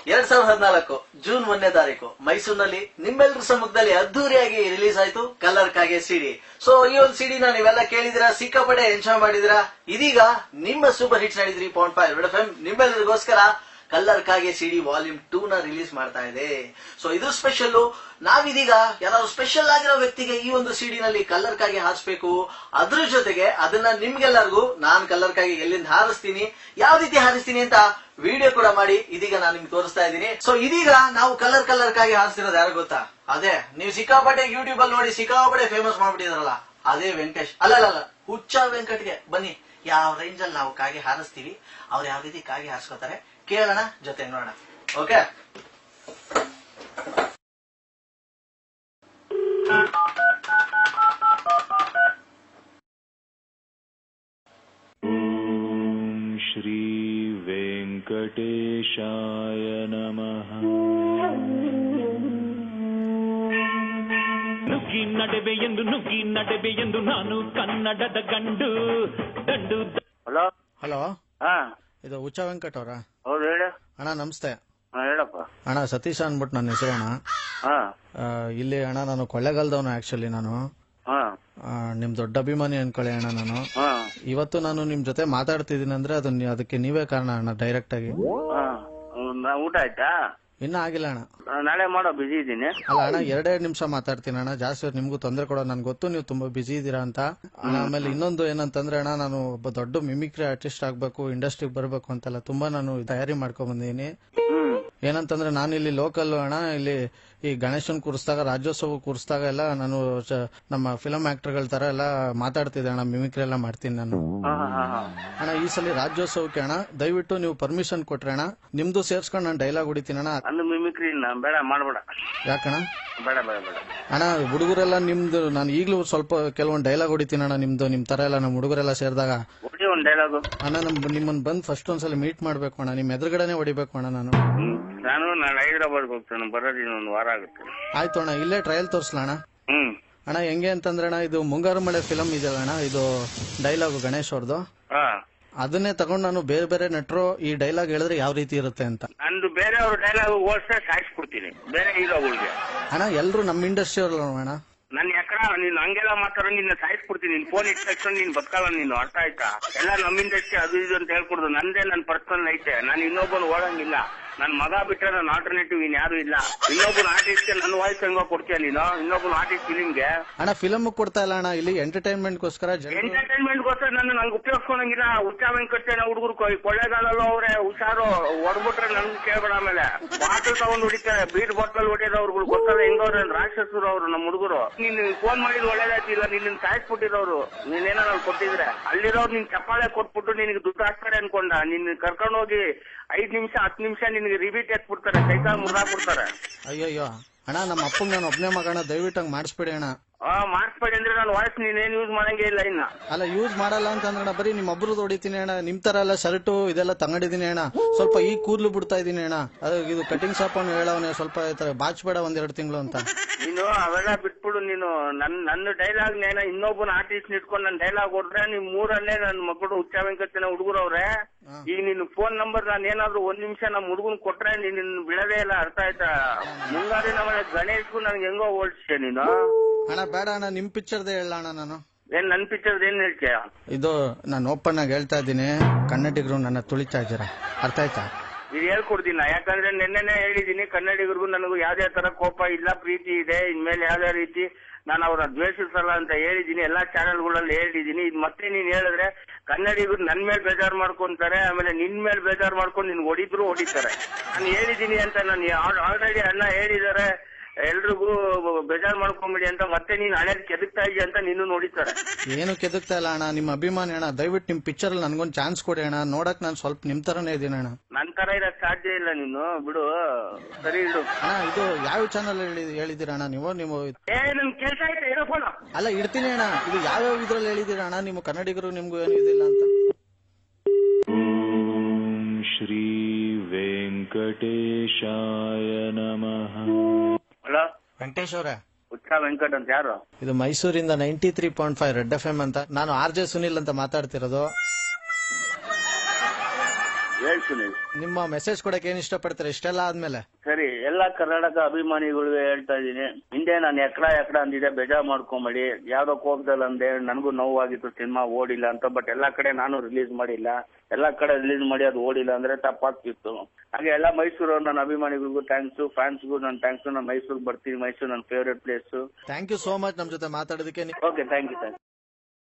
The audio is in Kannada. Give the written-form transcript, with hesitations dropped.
2014 ಜೂನ್ 1ನೇ ತಾರೀಕು ಮೈಸೂರಿನಲ್ಲಿ ನಿಮ್ಮೆಲ್ಲರ ಸಮ್ಮುಖದಲ್ಲಿ ಅದ್ದೂರಿಯಾಗಿ ರಿಲೀಸ್ ಆಯ್ತು ಕಲ್ಲರ್ ಕಾಗೆ ಸಿಡಿ. ಸೊ ಈ ಒಂದು ಸಿಡಿನ ನೀವೆಲ್ಲ ಕೇಳಿದಿರಾ, ಸಿಕ್ಕಾಪಟ್ಟೆ ಎಂಜಾಯ್ ಮಾಡಿದಿರಾ. ಇದೀಗ ನಿಮ್ಮ ಸೂಪರ್ ಹಿಟ್ಸ್ 93.5 ರೆಡ್ ಎಫ್ಎಂ ನಿಮ್ಮೆಲ್ಲರಿಗೋಸ್ಕರ ಕಲ್ಲರ್ ಕಾಗೆ ಸಿಡಿ ವಾಲ್ಯೂಮ್ 2 ನ ರಿಲೀಸ್ ಮಾಡ್ತಾ ಇದೆ. ಸೊ ಇದು ಸ್ಪೆಷಲ್. ನಾವಿದೀಗ ಯಾರಾದ್ರೂ ಸ್ಪೆಷಲ್ ಆಗಿರೋ ವ್ಯಕ್ತಿಗೆ ಈ ಒಂದು ಸಿಡಿನಲ್ಲಿ ಕಲ್ಲರ್ ಕಾಗೆ ಹಾರಿಸಬೇಕು. ಅದ್ರ ಜೊತೆಗೆ ಅದನ್ನ ನಿಮ್ಗೆಲ್ಲರಿಗೂ ನಾನ್ ಕಲ್ಲರ್ ಕಾಗೆ ಎಲ್ಲಿಂದ ಹಾರಿಸ್ತೀನಿ, ಯಾವ ರೀತಿ ಹಾರಿಸ್ತೀನಿ ಅಂತ ವಿಡಿಯೋ ಕೂಡ ಮಾಡಿ ಇದೀಗ ನಾನು ನಿಮ್ಗೆ ತೋರಿಸ್ತಾ ಇದ್ದೀನಿ. ಸೊ ಇದೀಗ ನಾವು ಕಲ್ಲರ್ ಕಾಗೆ ಹಾರಿಸ್ತಿರೋದು ಯಾರು ಗೊತ್ತಾ? ಅದೇ ನೀವು ಸಿಕ್ಕಾಪಟ್ಟೆ ಯೂಟ್ಯೂಬ್ ಅಲ್ಲಿ ನೋಡಿ ಸಿಕ್ಕಾಪಟ್ಟೆ ಫೇಮಸ್ ಮಾಡ್ಬಿಟ್ಟಿದ್ರಲ್ಲ, ಅದೇ ವೆಂಕಟೇಶ್. ಅಲ್ಲ ಹುಚ್ಚ ವೆಂಕಟ್ಗೆ ಬನ್ನಿ ಯಾವ ರೇಂಜ್ ಅಲ್ಲಿ ನಾವು ಕಾಗೆ ಹಾರಿಸ್ತೀವಿ, ಅವ್ರು ಯಾವ ರೀತಿ ಕಾಗೆ ಹಾರಿಸ್ಕೋತಾರೆ ಕೇಳೋಣ, ಜೊತೆ ನೋಡೋಣ. ಓಕೆ, ಶ್ರೀ ವೆಂಕಟೇಶಾಯ ನಮಃ. ನುಗ್ಗಿ ನಡೆವೆ ಎಂದು ನಾನು ಕನ್ನಡದ ಗಂಡು ದಂಡು. ಹಲೋ ಹಲೋ, ಹಾ, ಇದು ಹುಚ್ಚ ವೆಂಕಟ್ ಅವರ? ಹೌದು ಹೇಳ ಅಣ್ಣ ನಮಸ್ತೆ. ಹೇಳಪ್ಪ. ಅಣ್ಣ ಸತೀಶ್ ಅನ್ಬಿಟ್ಟು ನನ್ನ ಹೆಸರು ಅಣ್ಣ. ಹಾ, ಇಲ್ಲಿ ಅಣ್ಣ ನಾನು ಕೊಳ್ಳೇಗಾಲದವನು. ಆಕ್ಚುಲಿ ನಾನು ಹಾ, ನಿಮ್ ದೊಡ್ಡ ಅಭಿಮಾನಿ ಅನ್ಕೊಳ್ಳಿ ಅಣ್ಣ. ನಾನು ಹಾ, ಇವತ್ತು ನಾನು ನಿಮ್ ಜೊತೆ ಮಾತಾಡ್ತಿದ್ದೀನಿ ಅಂದ್ರೆ ಅದಕ್ಕೆ ನೀವೇ ಕಾರಣ ಅಣ್ಣ, ಡೈರೆಕ್ಟ್ ಆಗಿ. ಹಾ. ಊಟ ಆಯ್ತಾ? ಇನ್ನ ಆಗಿಲ್ಲ ಅಣ್ಣ. ನಾಳೆ ಮಾಡೋ ಬಿಜಿ ಇದ್ದೀನಿ. ಅಲ್ಲ ಅಣ್ಣ, 2 ನಿಮಿಷ ಮಾತಾಡ್ತೀನಿ ಅಣ್ಣ, ಜಾಸ್ತಿ ನಿಮ್ಗೂ ತೊಂದರೆ ಕೊಡೋ. ನನ್ಗೆ ಗೊತ್ತು ನೀವು ತುಂಬಾ ಬಿಜಿ ಇದೀರಾ ಅಂತ. ಆಮೇಲೆ ಇನ್ನೊಂದು ಏನಂತಂದ್ರೆ ಅಣ್ಣ, ನಾನು ಒಬ್ಬ ದೊಡ್ಡ ಮಿಮಿಕ್ರಿ ಆರ್ಟಿಸ್ಟ್ ಆಗ್ಬೇಕು, ಇಂಡಸ್ಟ್ರಿಗೆ ಬರ್ಬೇಕು ಅಂತೆಲ್ಲ ತುಂಬಾ ನಾನು ತಯಾರಿ ಮಾಡ್ಕೊಂಡ್ ಬಂದಿದ್ದೀನಿ. ಏನಂತಂದ್ರೆ ನಾನು ಇಲ್ಲಿ ಲೋಕಲ್ ಅಣ್ಣ, ಇಲ್ಲಿ ಈ ಗಣೇಶನ್ ಕೂರಿಸಿದಾಗ, ರಾಜ್ಯೋತ್ಸವ ಕೂರಿಸಿದಾಗ ಎಲ್ಲ ನಾನು ನಮ್ಮ ಫಿಲಂ ಆಕ್ಟರ್ಗಳ ತರ ಎಲ್ಲ ಮಾತಾಡ್ತಿದ್ದೆ ಅಣ್ಣ, ಮಿಮಿಕ್ರಿ ಎಲ್ಲ ಮಾಡ್ತೀನಿ ನಾನು. ಅಣ್ಣ ಈ ಸಲ ರಾಜ್ಯೋತ್ಸವಕ್ಕೆ ಅಣ್ಣ ದಯವಿಟ್ಟು ನೀವು ಪರ್ಮಿಷನ್ ಕೊಟ್ರೆ ಅಣ್ಣ, ನಿಮ್ದು ಸೇರ್ಸ್ಕೊಂಡು ನಾನು ಡೈಲಾಗ್ ಹೊಡಿತೀನಿ ಅಣ್ಣ. ಅಂದು ಮಿಮಿಕ್ರಿ ಬೇಡ ಮಾಡ್ಬೇಡ. ಯಾಕಣ್ಣ? ಬೇಡ ಬೇಡ ಬೇಡ ಅಣ್ಣ, ಹುಡುಗರೆಲ್ಲ ನಿಮ್ದು ನಾನು ಈಗ್ಲೂ ಸ್ವಲ್ಪ ಕೆಲವೊಂದು ಡೈಲಾಗ್ ಹೊಡಿತೀನಿ ಅಣ್ಣ ನಿಮ್ದು, ನಿಮ್ ತರ ಎಲ್ಲ ನಮ್ಮ ಹುಡುಗರೆಲ್ಲ ಸೇರಿದಾಗ. ಒಂದು ಡೈಲಾಗು ಅಣ್ಣ, ನಿಮ್ಮನ್ನ ಬಂದ್ ಫಸ್ಟ್ ಒಂದ್ಸಲ ಮೀಟ್ ಮಾಡ್ಬೇಕು ಅಣ್ಣ, ನಿಮ್ ಎದುರುಗಡೆನೆ ಹೊಡಿಬೇಕು ಅಣ್ಣ ನಾನು. ನಾಳೆ ಹೈದರಾಬಾದ್ ಹೋಗ್ತೇನೆ, ಬರೋದಿನ ಒಂದು ವಾರ ಆಗುತ್ತೆ. ಆಯ್ತು ಅಣ್ಣ, ಇಲ್ಲೇ ಟ್ರಯಲ್ ತೋರ್ಸ್ಲಾ ಅಣ್ಣ? ಅಣ್ಣ ಹೆಂಗೆ ಅಂತಂದ್ರೆ ಅಣ್ಣ, ಇದು ಮುಂಗಾರು ಮಳೆ ಫಿಲಂ ಇದೆಯಲ್ಲ ಅಣ್ಣ, ಇದು ಡೈಲಾಗ್ ಗಣೇಶ್ ಅವ್ರದ್ದು. ಅದನ್ನೇ ತಗೊಂಡು ನಾನು ಬೇರೆ ಬೇರೆ ನಟರು ಈ ಡೈಲಾಗ್ ಹೇಳಿದ್ರೆ ಯಾವ ರೀತಿ ಇರುತ್ತೆ ಅಂತ. ನಂದು ಬೇರೆ ಅವ್ರ ಡೈಲಾಗ್ ಓಡಿಸ ಸಾಯಿಸ್ಬಿಡ್ತೀನಿ ಬೇರೆ ಹೀರೋಗಳಿಗೆ. ಅಣ್ಣ ಎಲ್ರು ನಮ್ಮ ಇಂಡಸ್ಟ್ರಿ ಅವ್ರಲ್ಲ ಅಣ್ಣ. ನನ್ ಯಾಕಡ ನೀನ್ ಹಂಗೆಲ್ಲ ಮಾತಾಡೋ, ನಿನ್ನ ಸಾಯಿಸ್ಬಿಡ್ತೀನಿ. ನೀನ್ ಫೋನ್ ಇಟ್ಟ ತಕ್ಷಣ ನೀನ್ ಬದುಕಲ್ಲ ನೀನು, ಅರ್ಥ ಆಯ್ತಾ? ಎಲ್ಲ ನಮ್ಮ ಇಂಡಸ್ಟ್ರಿ ಅದು ಇದು ಅಂತ ಹೇಳ್ಕೊಡುದು. ನಂದೇ ನನ್ ಪರ್ಸನಲ್ ಐತೆ, ನಾನು ಇನ್ನೊಬ್ಬನು ಓಡಂಗಿಲ್ಲ. ನನ್ ಮಗ ಬಿಟ್ರೆ ನನ್ನ ಆಲ್ಟರ್ನೇಟಿವ್ ಇನ್ ಯಾರು ಇಲ್ಲ. ಇನ್ನೊಬ್ಬನ ಆರ್ಟಿಸ್ಟ್ ನನ್ನ ವಾಯ್ಸ್ ಹೆಂಗೋ ಕೊಡ್ತೀಯ ನೀನು? ಇನ್ನೊಬ್ಬನ ಆರ್ಟಿಸ್ಟ್ ಫಿಲಿಮ್ಗೆ ಅಣ್ಣ ಫಿಲಮ್ ಕೊಡ್ತಾ ಇಲ್ಲ ಅಣ್ಣ, ಇಲ್ಲಿ ಎಂಟರ್ಟೈನ್ಮೆಂಟ್ ಗೋಸ್ಕರ ನಂಗೆ ಉಪಯೋಗಿಸ್ಕೊಳಂಗಿಲ್ಲ. ಹುಚ್ಚ ವೆಂಕಟೇನ ಹುಡುಗರು ಕೊಳ್ಳೇಗಾಲಲ್ಲೂ ಅವ್ರೆ ಹುಷಾರು, ಹೊಡ್ಬಿಟ್ರೆ ನನ್ಗೆ ಕೇಳ್ಬೇಡ. ಆಮೇಲೆ ಬಾಟಲ್ ತಗೊಂಡ್ ಹೊಡಿತಾರೆ, ಬೀಟ್ ಬಾಟಲ್ ಹೊಡಿಯೋದವ್ರು ಗೊತ್ತಲ್ಲ ಹೆಂಗವ್ರೆ, ರಾಕ್ಷಸರು ಅವ್ರು ನಮ್ಮ ಹುಡುಗರು. ನೀನ್ ಫೋನ್ ಮಾಡಿದ್ ಒಳ್ಳೇದಾಯ್ತಿಲ್ಲ, ನಿನ್ನ ಸಾಯಿಸ್ಬಿಟ್ಟಿರೋರು. ನೀನೇನೋ ಕೊಟ್ಟಿದ್ರೆ ಅಲ್ಲಿರೋರು ನಿನ್ ಚಪ್ಪಾಳೆ ಕೊಟ್ಬಿಟ್ಟು ನಿನಗೆ ದುಡ್ಡು ಹಾಕ್ತಾರೆ ಅನ್ಕೊಂಡ. ನಿನ್ನ ಕರ್ಕೊಂಡು ಹೋಗಿ 5 ನಿಮಿಷ 10 ನಿಮಿಷ ನಿನ್ಗೆ ರಿಬೀಟ್ ಎತ್ಬಿಡ್ತಾರೆ, ಕೈಕಾಲ್ ಮುರ್ದಾಕ್ಬಿಡ್ತಾರೆ. ಅಯ್ಯಯ್ಯೋ ಅಣ್ಣ, ನಮ್ಮ ಅಪ್ಪಂಗೆ ನಾನು ಒಬ್ನೇ ಮಗಣ, ದಯವಿಟ್ಟು ಹಂಗ್ ಮಾಡಿಸ್ಬೇಡಿ ಅಣ್ಣ. ಮಾಡಿಸ್ಬೇಡಿ ಅಂದ್ರೆ ನಾನು ವಾಯ್ಸ್ ನೀನೇನ್ ಯೂಸ್ ಮಾಡಂಗೆ ಇಲ್ಲ ಇನ್ನ. ಅಲ್ಲ ಯೂಸ್ ಮಾಡಲ್ಲ ಅಂತಂದ್ರೆ ಬರೀ ನಿಮ್ ಒಬ್ರದ್ದು ಹೊಡಿತೀನಿ ಅಣ್ಣ. ನಿಮ್ ತರ ಎಲ್ಲ ಶರ್ಟು ಇದೆಲ್ಲ ತಗೊಂಡಿದೀನಿ ಅಣ್ಣ, ಸ್ವಲ್ಪ ಈ ಕೂದ್ಲು ಬಿಡ್ತಾ ಇದೀನಿ ಅಣ್ಣ. ಅದು ಇದು ಕಟಿಂಗ್ ಶಾಪ್ ಅನ್ನು ಹೇಳವನೆ, ಸ್ವಲ್ಪ ಬಾಚ್ಬೇಡ 1-2 ತಿಂಗಳು ಅಂತ. ನೀನು ಅವೆಲ್ಲ ಬಿಟ್ಬಿಡು. ನೀನು ನನ್ನ ಡೈಲಾಗ್ ಇನ್ನೊಬ್ಬನ ಆರ್ಟಿಸ್ಟ್ ಇಟ್ಕೊಂಡು ನನ್ನ ಡೈಲಾಗ್ ಹೊಡ್ರೆ ನಿಮ್ ಮೂರಲ್ಲೇ ನನ್ನ ಮಕ್ಕಳು ಹುಚ್ಚ ವೆಂಕಟೇನ ಹುಡುಗರವ್ರೆ. ಈಗ ನಿನ್ ಫೋನ್ ನಂಬರ್ ನಾನು ಏನಾದ್ರು 1 ನಿಮಿಷ ನಮ್ ಹುಡುಗನ್ ಕೊಟ್ರೆ ನೀನ್ ಬಿಡದೇ ಇಲ್ಲ, ಅರ್ಥ ಆಯ್ತಾ? ಮುಂಗಾರಿನ ಮನೆ ಗಣೇಶ್ಗೂ ನನ್ಗೆ ಹೆಂಗೋ ಓಡಿಸ್ತೀಯ ನೀನು. ಅಣ್ಣ ಬೇಡ ಅಣ್ಣ, ನಿಮ್ ಪಿಕ್ಚರ್ದೇ ಹೇಳ ಅಣ್ಣ. ನಾನು ಏನ್ ನನ್ ಪಿಕ್ಚರ್ ಏನ್ ಹೇಳ್ತೀಯ? ಇದು ನಾನು ಓಪನ್ ಆಗಿ ಹೇಳ್ತಾ ಇದ್ದೀನಿ, ಕನ್ನಡಿಗರು ನನ್ನ ತುಳಿತಾ ಇದ್ದೀರಾ, ಅರ್ಥ ಆಯ್ತಾ? ಇದು ಹೇಳ್ಕೊಡ್ತೀನಿ, ಯಾಕಂದ್ರೆ ನೆನ್ನೆನೆ ಹೇಳಿದೀನಿ, ಕನ್ನಡಿಗರಿಗೂ ನನಗೂ ಯಾವ್ದೇ ತರ ಕೋಪ ಇಲ್ಲ, ಪ್ರೀತಿ ಇದೆ. ಇನ್ಮೇಲೆ ಯಾವ್ದೇ ರೀತಿ ನಾನು ಅವ್ರ ದ್ವೇಷಿಸಲ್ಲ ಅಂತ ಹೇಳಿದೀನಿ, ಎಲ್ಲಾ ಚಾನೆಲ್ಗಳಲ್ಲಿ ಹೇಳಿದೀನಿ. ಇದು ಮತ್ತೆ ನೀನ್ ಹೇಳಿದ್ರೆ ಕನ್ನಡಿಗರು ನನ್ ಮೇಲೆ ಬೇಜಾರ್ ಮಾಡ್ಕೊಂತಾರೆ, ಆಮೇಲೆ ನಿನ್ ಮೇಲೆ ಬೇಜಾರ್ ಮಾಡ್ಕೊಂಡು ನಿನ್ ಹೊಡಿದ್ರು ಹೊಡಿತಾರೆ. ನಾನು ಹೇಳಿದೀನಿ ಅಂತ ನಾನು ಆಲ್ರೆಡಿ ಅಣ್ಣ ಹೇಳಿದಾರೆ, ಎಲ್ರಿಗೂ ಬೇಜಾರ್ ಮಾಡ್ಕೊಂಬಿಡಿ ಅಂತ. ಮತ್ತೆ ನೀನ್ ಹಣೆ ಕೆದಕ್ತಾ ಇದೀಯ ಅಂತ ನಿನ್ನೂ ನೋಡಿತಾರೆ. ಏನು ಕೆದಕ್ತಾ ಇಲ್ಲ ಅಣ್ಣ, ನಿಮ್ಮ ಅಭಿಮಾನಿ ಅಣ್ಣ. ದಯವಿಟ್ಟು ನಿಮ್ ಪಿಕ್ಚರ್ ಅಲ್ಲಿ ನನ್ಗೊಂದು ಚಾನ್ಸ್ ಕೊಡಿ ಅಣ್ಣ, ನೋಡಕ್ ನಾನು ಸ್ವಲ್ಪ ನಿಮ್ ತರನೇ ಇದೀನಿ ಅಣ್ಣ. ನನ್ ತರ ಇರಕ್ ಸಾಧ್ಯ ಇಲ್ಲ, ನೀನು ಬಿಡು. ಸರಿ ಇಡು ಅಣ್ಣ. ಇದು ಯಾವ ಚಾನಲ್ ಹೇಳಿದೀರ ಅಣ್ಣ ನೀವು? ನನ್ ಕೆಲ್ಸ ಐತೆ, ಇರೋ ಫೋನ್. ಅಲ್ಲ ಇಡ್ತೀನಿ ಅಣ್ಣ. ಇದು ಯಾವ್ಯಾವ ಇದ್ರಲ್ಲಿ ಹೇಳಿದೀರ ಅಣ್ಣ, ನಿಮ್ಮ ಕನ್ನಡಿಗರು ನಿಮ್ಗೂ ಏನು ಇದಿಲ್ಲ ಅಂತ? ಶ್ರೀ ವೆಂಕಟೇಶಾಯ ನಮಃ. ಹಲೋ ವೆಂಕಟೇಶ್ ಅವರೇ? ಹುಚ್ಚ ವೆಂಕಟ್ ಅಂತ ಯಾರು? ಇದು ಮೈಸೂರಿಂದ 93.5 ರೆಡ್ ಎಫ್ ಎಂ ಅಂತ. ನಾನು RJ ಸುನಿಲ್ ಅಂತ ಮಾತಾಡ್ತಿರೋದು. ಹೇಳಿ ಸುನೀಲ್. ನಿಮ್ಮ ಮೆಸೇಜ್ ಕೊಡಕ್ಕೆ ಏನ್ ಇಷ್ಟಪಡ್ತಾರೆ ಇಷ್ಟೆಲ್ಲ ಆದ್ಮೇಲೆ? ಸರಿ, ಎಲ್ಲಾ ಕರ್ನಾಟಕ ಅಭಿಮಾನಿಗಳಿಗೂ ಹೇಳ್ತಾ ಇದೀನಿ, ಹಿಂದೆ ನಾನು ಎಕಡ ಅಂದಿದೆ, ಬೇಜಾರ್ ಮಾಡ್ಕೊಂಬೇಡಿ. ಯಾವ್ದೋ ಕೋಪದಲ್ಲಿ ಅಂದೆ, ನನಗೂ ನೋವಾಗಿತ್ತು ಸಿನಿಮಾ ಓಡಿಲ್ಲ ಅಂತ. ಬಟ್ ಎಲ್ಲಾ ಕಡೆ ನಾನು ರಿಲೀಸ್ ಮಾಡಿಲ್ಲ, ಎಲ್ಲಾ ಕಡೆ ರಿಲೀಸ್ ಮಾಡಿ ಅದು ಓಡಿಲ್ಲ ಅಂದ್ರೆ ತಪ್ಪಾಗ್ತಿತ್ತು. ಹಾಗೆ ಎಲ್ಲ ಮೈಸೂರು ನನ್ನ ಅಭಿಮಾನಿಗಳಿಗೂ ಥ್ಯಾಂಕ್ಸ್, ಫ್ಯಾನ್ಸ್ಗೂ ನನ್ನ ಥ್ಯಾಂಕ್ಸ್. ನಾನು ಮೈಸೂರಿಗೆ ಬರ್ತೀನಿ, ಮೈಸೂರು ನನ್ನ favourite place. Thank you so much ನಮ್ ಜೊತೆ ಮಾತಾಡೋದಕ್ಕೆ. Okay, thank you.